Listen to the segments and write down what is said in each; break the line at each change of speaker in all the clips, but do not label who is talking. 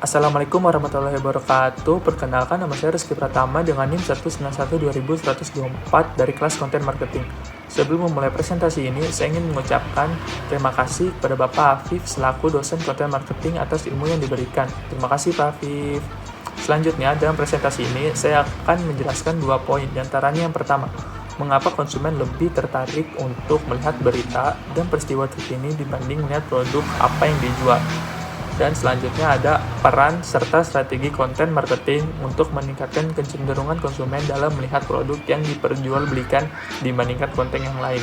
Assalamualaikum warahmatullahi wabarakatuh. Perkenalkan, nama saya Rizky Pratama dengan NIM 191-2124 dari kelas konten marketing. Sebelum memulai presentasi ini, saya ingin mengucapkan terima kasih kepada Bapak Afif selaku dosen konten marketing atas ilmu yang diberikan. Terima kasih Pak Afif. Selanjutnya, dalam presentasi ini, saya akan menjelaskan 2 poin. Di antaranya yang pertama, mengapa konsumen lebih tertarik untuk melihat berita dan peristiwa terkini dibanding melihat produk apa yang dijual. Dan selanjutnya ada peran serta strategi konten marketing untuk meningkatkan kecenderungan konsumen dalam melihat produk yang diperjualbelikan dibandingkan konten yang lain.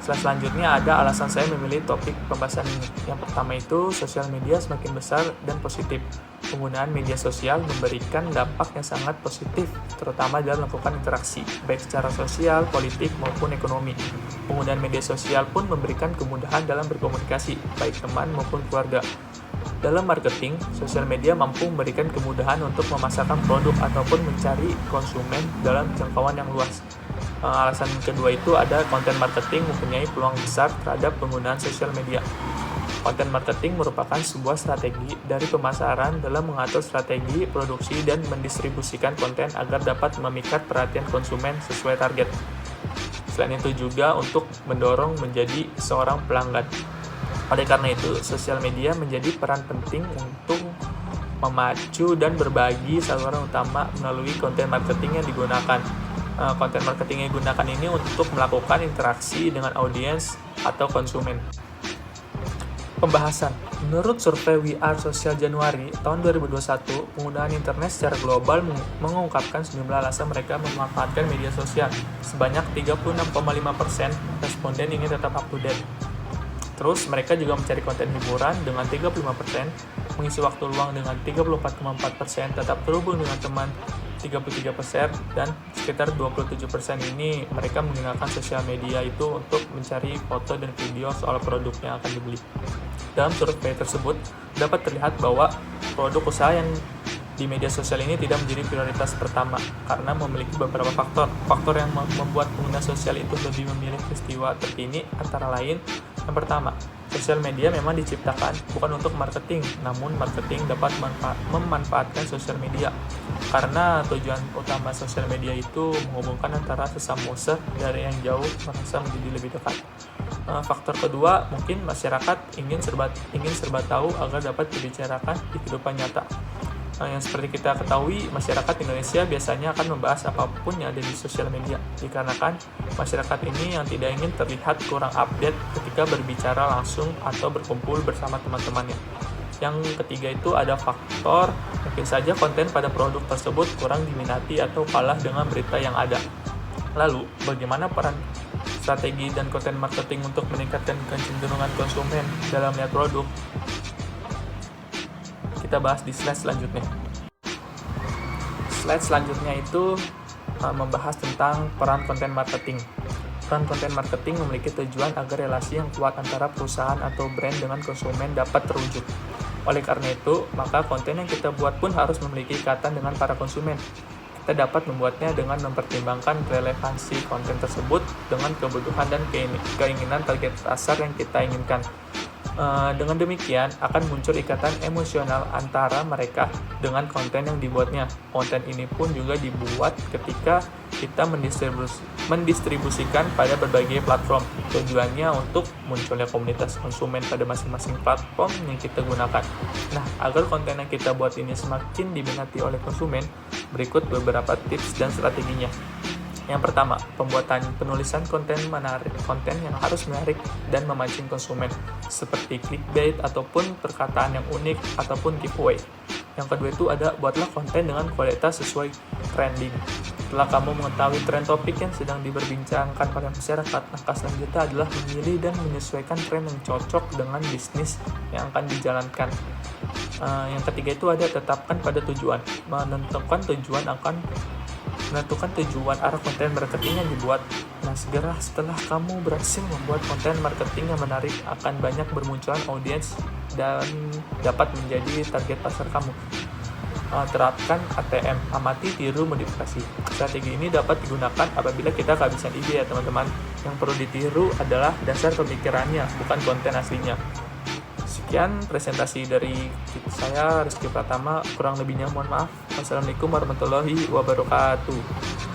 Selanjutnya ada alasan saya memilih topik pembahasan ini. Yang pertama itu, sosial media semakin besar dan positif. Penggunaan media sosial memberikan dampak yang sangat positif, terutama dalam melakukan interaksi, baik secara sosial, politik, maupun ekonomi. Penggunaan media sosial pun memberikan kemudahan dalam berkomunikasi, baik teman maupun keluarga. Dalam marketing, sosial media mampu memberikan kemudahan untuk memasarkan produk ataupun mencari konsumen dalam jangkauan yang luas. Alasan kedua itu ada konten marketing mempunyai peluang besar terhadap penggunaan sosial media. Konten marketing merupakan sebuah strategi dari pemasaran dalam mengatur strategi, produksi, dan mendistribusikan konten agar dapat memikat perhatian konsumen sesuai target. Selain itu juga untuk mendorong menjadi seorang pelanggan. Oleh karena itu, sosial media menjadi peran penting untuk memacu dan berbagi saluran utama melalui konten marketing yang digunakan. Konten marketing yang digunakan ini untuk melakukan interaksi dengan audiens atau konsumen. Pembahasan. Menurut survei We Are Social Januari tahun 2021, penggunaan internet secara global mengungkapkan sejumlah alasan mereka memanfaatkan media sosial. Sebanyak 36,5% responden ingin tetap up to date. Terus mereka juga mencari konten hiburan dengan 35%, mengisi waktu luang dengan 34,4%, tetap terhubung dengan teman 33%, dan sekitar 27% ini mereka menggunakan sosial media itu untuk mencari foto dan video soal produk yang akan dibeli. Dalam survei tersebut, dapat terlihat bahwa produk usaha yang di media sosial ini tidak menjadi prioritas pertama karena memiliki beberapa faktor. Faktor yang membuat pengguna sosial itu lebih memilih peristiwa terkini antara lain, yang pertama, sosial media memang diciptakan bukan untuk marketing, namun marketing dapat memanfaatkan sosial media karena tujuan utama sosial media itu menghubungkan antara sesama user dari yang jauh merasa menjadi lebih dekat. Faktor kedua, mungkin masyarakat ingin serba tahu agar dapat dibicarakan di kehidupan nyata. Yang seperti kita ketahui, masyarakat Indonesia biasanya akan membahas apapun yang ada di sosial media, dikarenakan masyarakat ini yang tidak ingin terlihat kurang update ketika berbicara langsung atau berkumpul bersama teman-temannya. Yang ketiga itu ada faktor mungkin saja konten pada produk tersebut kurang diminati atau kalah dengan berita yang ada. Lalu, bagaimana peran strategi dan konten marketing untuk meningkatkan kecenderungan konsumen dalam melihat produk? Kita bahas di slide selanjutnya. Slide selanjutnya itu membahas tentang peran konten marketing. Peran konten marketing memiliki tujuan agar relasi yang kuat antara perusahaan atau brand dengan konsumen dapat terwujud. Oleh karena itu, maka konten yang kita buat pun harus memiliki ikatan dengan para konsumen. Kita dapat membuatnya dengan mempertimbangkan relevansi konten tersebut dengan kebutuhan dan keinginan target pasar yang kita inginkan. Dengan demikian, akan muncul ikatan emosional antara mereka dengan konten yang dibuatnya. Konten ini pun juga dibuat ketika kita mendistribusikan pada berbagai platform. Tujuannya untuk munculnya komunitas konsumen pada masing-masing platform yang kita gunakan. Nah, agar konten yang kita buat ini semakin diminati oleh konsumen, berikut beberapa tips dan strateginya. Yang pertama, penulisan konten yang harus menarik dan memancing konsumen, seperti clickbait ataupun perkataan yang unik ataupun giveaway. Yang kedua itu buatlah konten dengan kualitas sesuai trending. Setelah kamu mengetahui tren topik yang sedang diperbincangkan pada masyarakat, langkah selanjutnya adalah memilih dan menyesuaikan tren yang cocok dengan bisnis yang akan dijalankan. Yang ketiga itu tetapkan pada tujuan. Menentukan tujuan arah konten marketing yang dibuat. Nah, segera setelah kamu berhasil membuat konten marketing yang menarik, akan banyak bermunculan audiens dan dapat menjadi target pasar kamu. Terapkan ATM, amati, tiru, modifikasi. Strategi ini dapat digunakan apabila kita kehabisan ide ya teman-teman. Yang perlu ditiru adalah dasar pemikirannya, bukan konten aslinya. Sekian presentasi dari saya, Rizky Pratama. Kurang lebihnya mohon maaf. Wassalamualaikum warahmatullahi wabarakatuh.